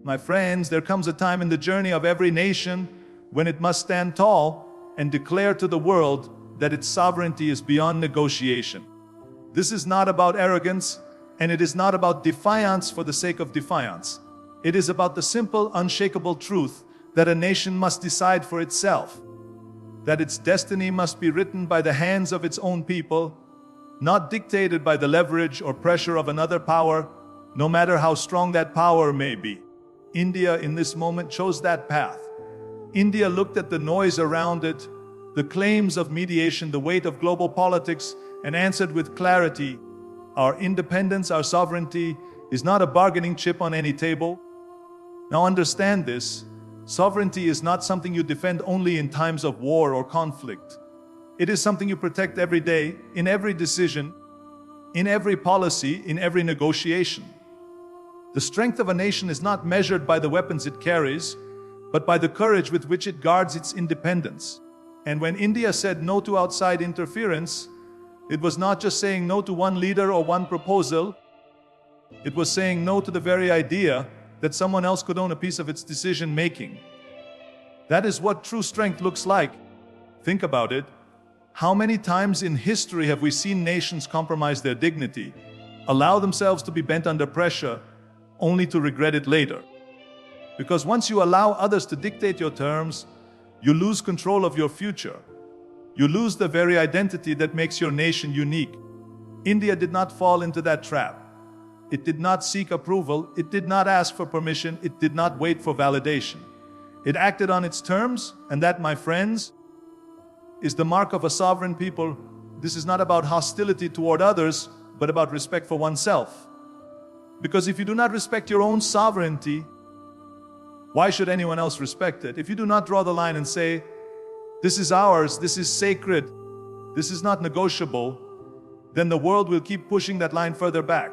My friends, there comes a time in the journey of every nation when it must stand tall and declare to the world that its sovereignty is beyond negotiation. This is not about arrogance, and it is not about defiance for the sake of defiance. It is about the simple, unshakable truth that a nation must decide for itself, that its destiny must be written by the hands of its own people, not dictated by the leverage or pressure of another power, no matter how strong that power may be. India in this moment chose that path. India looked at the noise around it, the claims of mediation, the weight of global politics, and answered with clarity. Our independence, our sovereignty is not a bargaining chip on any table. Now understand this. Sovereignty is not something you defend only in times of war or conflict. It is something you protect every day, in every decision, in every policy, in every negotiation. The strength of a nation is not measured by the weapons it carries, but by the courage with which it guards its independence. And when India said no to outside interference, it was not just saying no to one leader or one proposal. It was saying no to the very idea that someone else could own a piece of its decision-making. That is what true strength looks like. Think about it. How many times in history have we seen nations compromise their dignity, allow themselves to be bent under pressure, only to regret it later? Because once you allow others to dictate your terms, you lose control of your future. You lose the very identity that makes your nation unique. India did not fall into that trap. It did not seek approval. It did not ask for permission. It did not wait for validation. It acted on its terms, and that, my friends, is the mark of a sovereign people. This is not about hostility toward others, but about respect for oneself. Because if you do not respect your own sovereignty, why should anyone else respect it? If you do not draw the line and say, this is ours, this is sacred, this is not negotiable, then the world will keep pushing that line further back.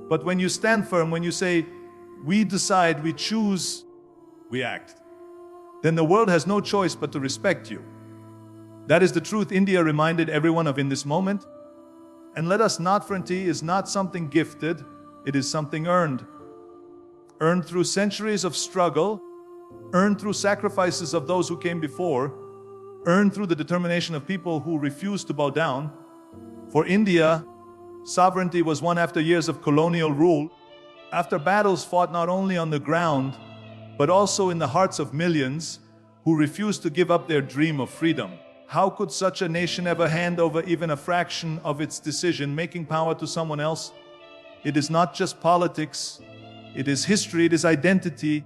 But when you stand firm, when you say, we decide, we choose, we act, then the world has no choice but to respect you. That is the truth India reminded everyone of in this moment. And let us not, sovereignty is not something gifted, it is something earned. Earned through centuries of struggle, earned through sacrifices of those who came before, earned through the determination of people who refused to bow down. For India, sovereignty was won after years of colonial rule, after battles fought not only on the ground, but also in the hearts of millions who refused to give up their dream of freedom. How could such a nation ever hand over even a fraction of its decision-making power to someone else? It is not just politics. It is history, it is identity,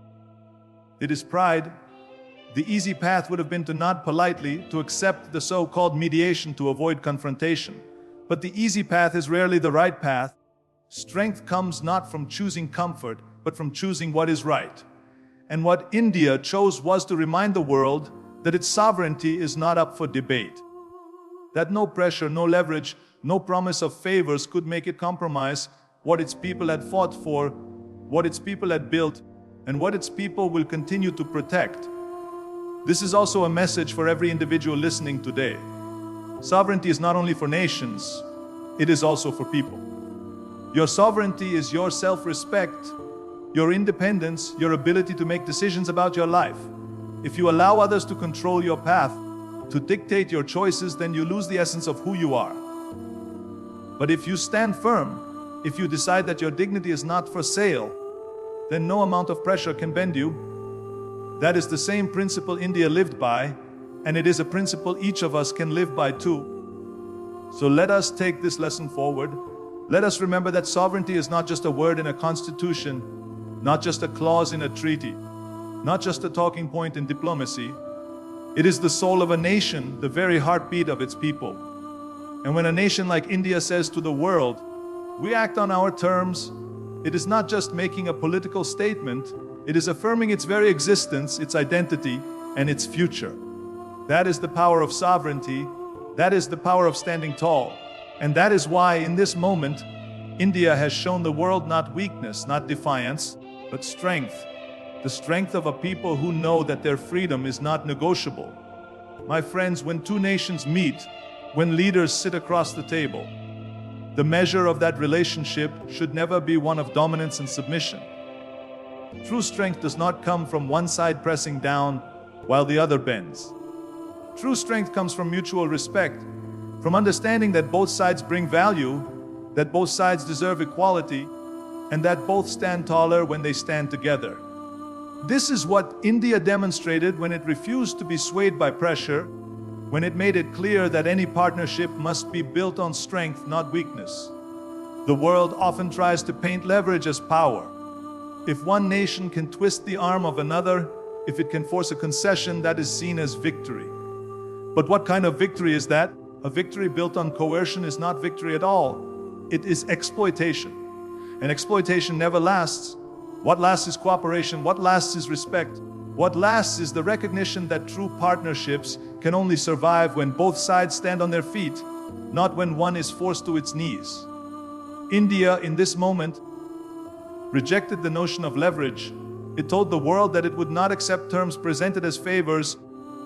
it is pride. The easy path would have been to nod politely, to accept the so-called mediation to avoid confrontation. But the easy path is rarely the right path. Strength comes not from choosing comfort, but from choosing what is right. And what India chose was to remind the world that its sovereignty is not up for debate. That no pressure, no leverage, no promise of favors could make it compromise what its people had fought for, what its people had built, and what its people will continue to protect. This is also a message for every individual listening today. Sovereignty is not only for nations, it is also for people. Your sovereignty is your self-respect, your independence, your ability to make decisions about your life. If you allow others to control your path, to dictate your choices, then you lose the essence of who you are. But if you stand firm, if you decide that your dignity is not for sale, then no amount of pressure can bend you. That is the same principle India lived by, and it is a principle each of us can live by too. So let us take this lesson forward. Let us remember that sovereignty is not just a word in a constitution, not just a clause in a treaty, not just a talking point in diplomacy. It is the soul of a nation, the very heartbeat of its people. And when a nation like India says to the world, we act on our terms, it is not just making a political statement, it is affirming its very existence, its identity, and its future. That is the power of sovereignty. That is the power of standing tall. And that is why, in this moment, India has shown the world not weakness, not defiance, but strength. The strength of a people who know that their freedom is not negotiable. My friends, when two nations meet, when leaders sit across the table, the measure of that relationship should never be one of dominance and submission. True strength does not come from one side pressing down while the other bends. True strength comes from mutual respect, from understanding that both sides bring value, that both sides deserve equality, and that both stand taller when they stand together. This is what India demonstrated when it refused to be swayed by pressure, when it made it clear that any partnership must be built on strength, not weakness. The world often tries to paint leverage as power. If one nation can twist the arm of another, if it can force a concession, that is seen as victory. But what kind of victory is that? A victory built on coercion is not victory at all. It is exploitation. And exploitation never lasts. What lasts is cooperation. What lasts is respect. What lasts is the recognition that true partnerships can only survive when both sides stand on their feet, not when one is forced to its knees. India, in this moment, rejected the notion of leverage. It told the world that it would not accept terms presented as favors,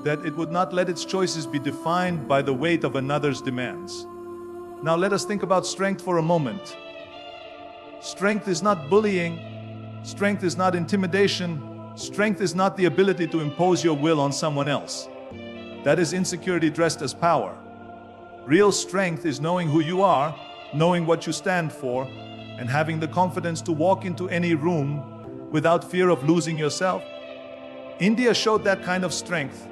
that it would not let its choices be defined by the weight of another's demands. Now let us think about strength for a moment. Strength is not bullying. Strength is not intimidation. Strength is not the ability to impose your will on someone else. That is insecurity dressed as power. Real strength is knowing who you are, knowing what you stand for, and having the confidence to walk into any room without fear of losing yourself. India showed that kind of strength.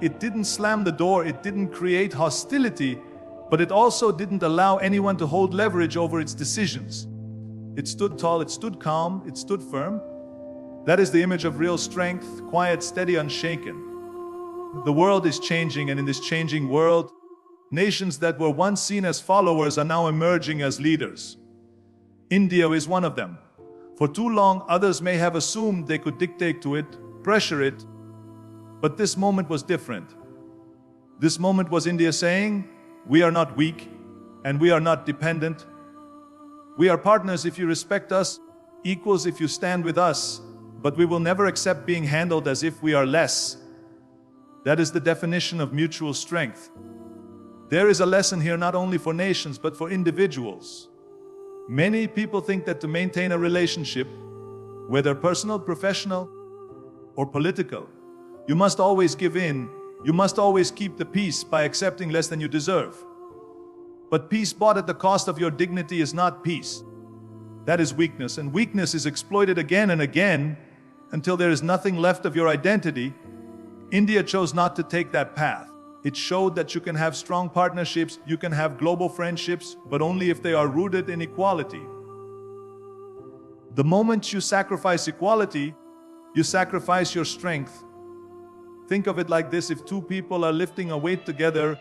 It didn't slam the door, it didn't create hostility, but it also didn't allow anyone to hold leverage over its decisions. It stood tall, it stood calm, it stood firm. That is the image of real strength, quiet, steady, unshaken. The world is changing, and in this changing world, nations that were once seen as followers are now emerging as leaders. India is one of them. For too long, others may have assumed they could dictate to it, pressure it, but this moment was different. This moment was India saying, we are not weak, and we are not dependent. We are partners if you respect us, equals if you stand with us, but we will never accept being handled as if we are less. That is the definition of mutual strength. There is a lesson here not only for nations, but for individuals. Many people think that to maintain a relationship, whether personal, professional, or political, you must always give in, you must always keep the peace by accepting less than you deserve. But peace bought at the cost of your dignity is not peace. That is weakness, and weakness is exploited again and again until there is nothing left of your identity. India chose not to take that path. It showed that you can have strong partnerships, you can have global friendships, but only if they are rooted in equality. The moment you sacrifice equality, you sacrifice your strength. Think of it like this: if two people are lifting a weight together,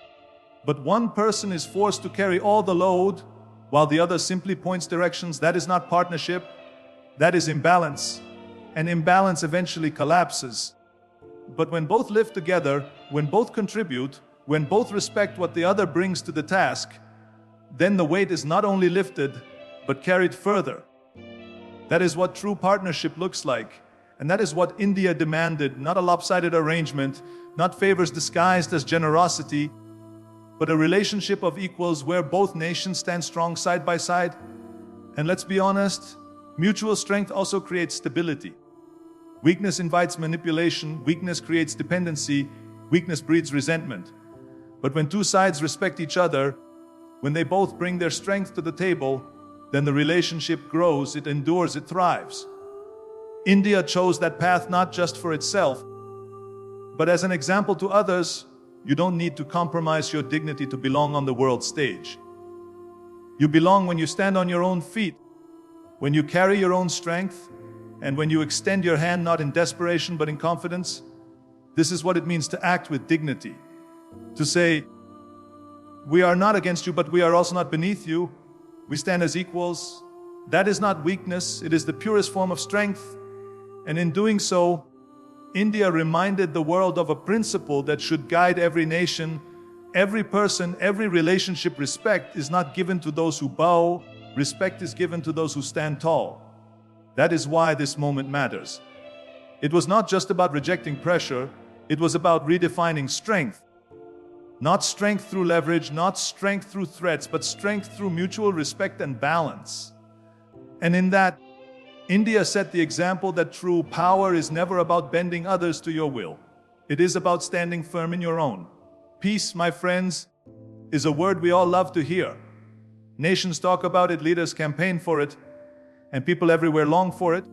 but one person is forced to carry all the load, while the other simply points directions, that is not partnership, that is imbalance. And imbalance eventually collapses. But when both live together, when both contribute, when both respect what the other brings to the task, then the weight is not only lifted, but carried further. That is what true partnership looks like. And that is what India demanded, not a lopsided arrangement, not favors disguised as generosity, but a relationship of equals where both nations stand strong side by side. And let's be honest, mutual strength also creates stability. Weakness invites manipulation, weakness creates dependency, weakness breeds resentment. But when two sides respect each other, when they both bring their strength to the table, then the relationship grows, it endures, it thrives. India chose that path not just for itself, but as an example to others. You don't need to compromise your dignity to belong on the world stage. You belong when you stand on your own feet, when you carry your own strength, and when you extend your hand not in desperation but in confidence. This is what it means to act with dignity. To say, we are not against you, but we are also not beneath you. We stand as equals. That is not weakness, it is the purest form of strength. And in doing so, India reminded the world of a principle that should guide every nation, every person, every relationship. Respect is not given to those who bow, respect is given to those who stand tall. That is why this moment matters. It was not just about rejecting pressure, it was about redefining strength. Not strength through leverage, not strength through threats, but strength through mutual respect and balance. And in that, India set the example that true power is never about bending others to your will. It is about standing firm in your own. Peace, my friends, is a word we all love to hear. Nations talk about it, leaders campaign for it, and people everywhere long for it.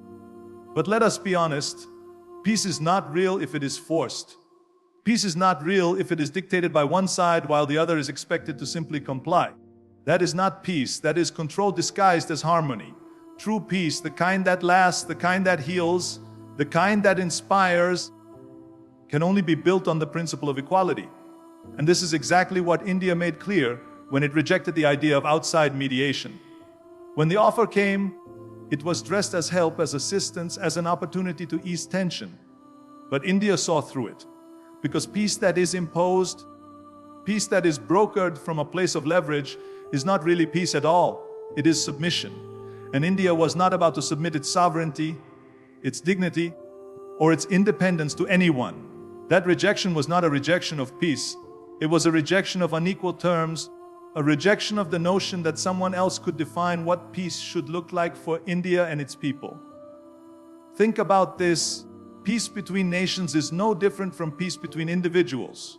But let us be honest, peace is not real if it is forced. Peace is not real if it is dictated by one side while the other is expected to simply comply. That is not peace, that is control disguised as harmony. True peace, the kind that lasts, the kind that heals, the kind that inspires, can only be built on the principle of equality. And this is exactly what India made clear when it rejected the idea of outside mediation. When the offer came, it was dressed as help, as assistance, as an opportunity to ease tension. But India saw through it. Because peace that is imposed, peace that is brokered from a place of leverage, is not really peace at all. It is submission. And India was not about to submit its sovereignty, its dignity, or its independence to anyone. That rejection was not a rejection of peace. It was a rejection of unequal terms, a rejection of the notion that someone else could define what peace should look like for India and its people. Think about this. Peace between nations is no different from peace between individuals.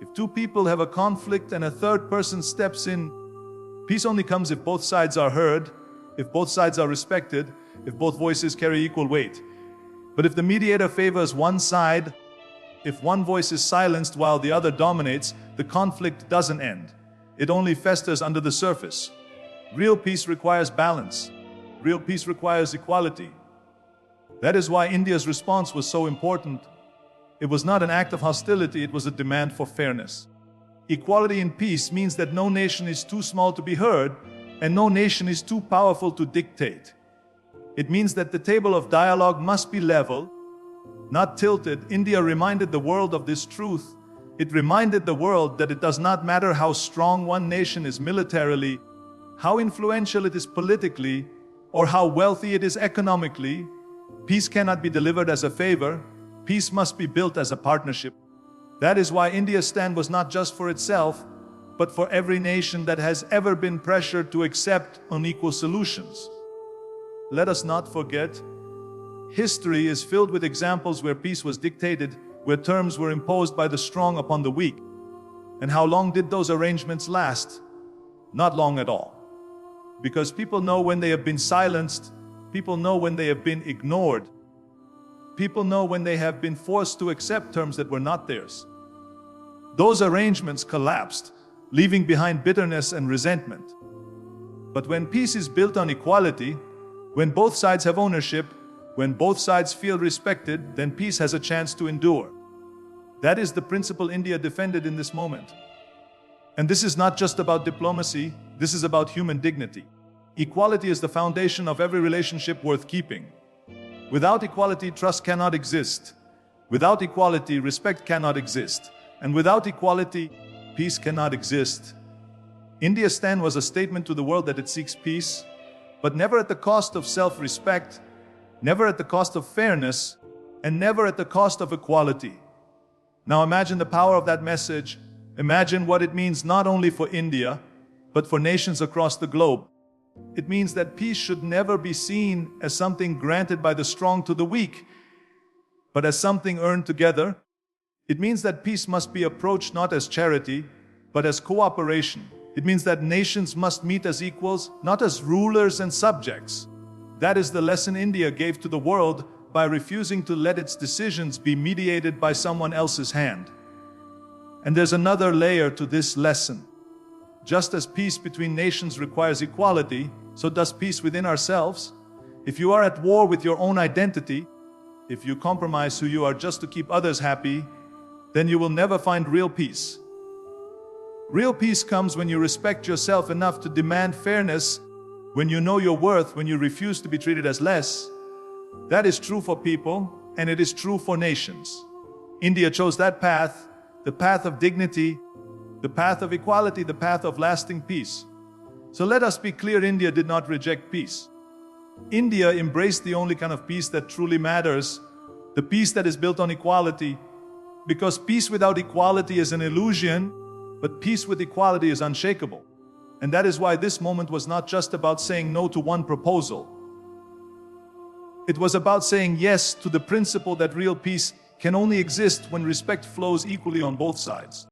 If two people have a conflict and a third person steps in, peace only comes if both sides are heard, if both sides are respected, if both voices carry equal weight. But if the mediator favors one side, if one voice is silenced while the other dominates, the conflict doesn't end. It only festers under the surface. Real peace requires balance. Real peace requires equality. That is why India's response was so important. It was not an act of hostility, it was a demand for fairness. Equality in peace means that no nation is too small to be heard, and no nation is too powerful to dictate. It means that the table of dialogue must be level, not tilted. India reminded the world of this truth. It reminded the world that it does not matter how strong one nation is militarily, how influential it is politically, or how wealthy it is economically. Peace cannot be delivered as a favor. Peace must be built as a partnership. That is why India's stand was not just for itself, but for every nation that has ever been pressured to accept unequal solutions. Let us not forget, history is filled with examples where peace was dictated, where terms were imposed by the strong upon the weak. And how long did those arrangements last? Not long at all. Because people know when they have been silenced, people know when they have been ignored, people know when they have been forced to accept terms that were not theirs. Those arrangements collapsed, leaving behind bitterness and resentment. But when peace is built on equality, when both sides have ownership, when both sides feel respected, then peace has a chance to endure. That is the principle India defended in this moment. And this is not just about diplomacy, this is about human dignity. Equality is the foundation of every relationship worth keeping. Without equality, trust cannot exist. Without equality, respect cannot exist. And without equality, peace cannot exist. India's stand was a statement to the world that it seeks peace, but never at the cost of self-respect, never at the cost of fairness, and never at the cost of equality. Now imagine the power of that message. Imagine what it means not only for India, but for nations across the globe. It means that peace should never be seen as something granted by the strong to the weak, but as something earned together. It means that peace must be approached not as charity, but as cooperation. It means that nations must meet as equals, not as rulers and subjects. That is the lesson India gave to the world by refusing to let its decisions be mediated by someone else's hand. And there's another layer to this lesson. Just as peace between nations requires equality, so does peace within ourselves. If you are at war with your own identity, if you compromise who you are just to keep others happy, then you will never find real peace. Real peace comes when you respect yourself enough to demand fairness, when you know your worth, when you refuse to be treated as less. That is true for people, and it is true for nations. India chose that path, the path of dignity, the path of equality, the path of lasting peace. So let us be clear, India did not reject peace. India embraced the only kind of peace that truly matters, the peace that is built on equality, because peace without equality is an illusion, but peace with equality is unshakable. And that is why this moment was not just about saying no to one proposal. It was about saying yes to the principle that real peace can only exist when respect flows equally on both sides.